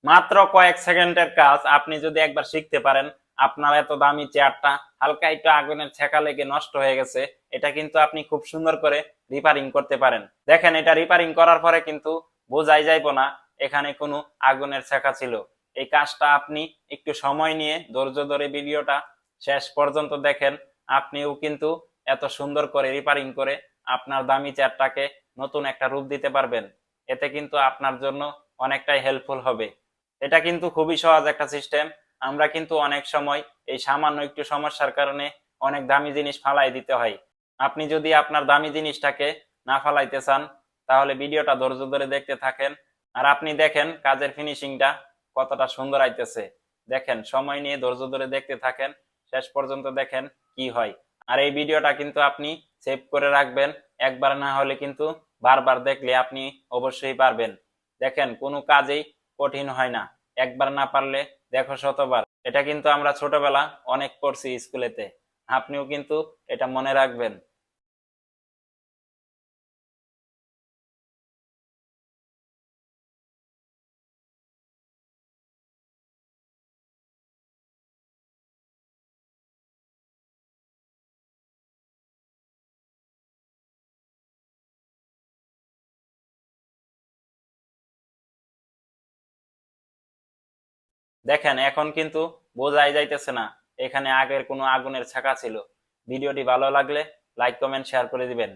মাত্র কয়েক সেকেন্ডের কাজ আপনি যদি একবার শিখতে পারেন, আপনার এত দামি চেয়ারটা হালকা একটু আগুনের ছেঁকা লেগে নষ্ট হয়ে গেছে, এটা কিন্তু আপনি খুব সুন্দর করে রিপেয়ারিং করতে পারেন। দেখেন, এটা রিপেয়ারিং করার পরে কিন্তু বোঝাই যাইবো না এখানে কোনো আগুনের ছেঁকা ছিল। এই কাজটা আপনি একটু সময় নিয়ে ধৈর্য ধরে ভিডিওটা শেষ পর্যন্ত দেখেন, আপনিও কিন্তু এত সুন্দর করে রিপেয়ারিং করে আপনার দামি চেয়ারটাকে নতুন একটা রূপ দিতে পারবেন। এতে কিন্তু আপনার জন্য অনেকটাই হেল্পফুল হবে। এটা কিন্তু খুবই সহজ একটা সিস্টেম। আমরা কিন্তু অনেক সময় এই সামান্য একটু সমস্যার কারণে অনেক দামি জিনিস ফালাই দিতে হয়। আপনি যদি আপনার দামি জিনিসটাকে না ফালাইতে চান, তাহলে ভিডিওটা ধৈর্য ধরে দেখতে থাকেন। আর আপনি দেখেন কাজের ফিনিশিংটা কতটা সুন্দর আইতেছে। দেখেন, সময় নিয়ে ধৈর্য ধরে দেখতে থাকেন, শেষ পর্যন্ত দেখেন কি হয়। আর এই ভিডিওটা কিন্তু আপনি সেভ করে রাখবেন। একবার না হলে কিন্তু বারবার দেখলে আপনি অবশ্যই পারবেন। দেখেন, কোনো কাজেই কঠিন হয় না, একবার না পারলে দেখো শতবার। এটা কিন্তু আমরা ছোটবেলা অনেক পড়ছি স্কুলেতে। আপনিও কিন্তু এটা মনে রাখবেন। দেখেন, এখন কিন্তু বোঝাই যাইতেছে না এখানে আগের কোনো আগুনের ছাকা ছিল। ভিডিওটি ভালো লাগলে লাইক কমেন্ট শেয়ার করে দিবেন।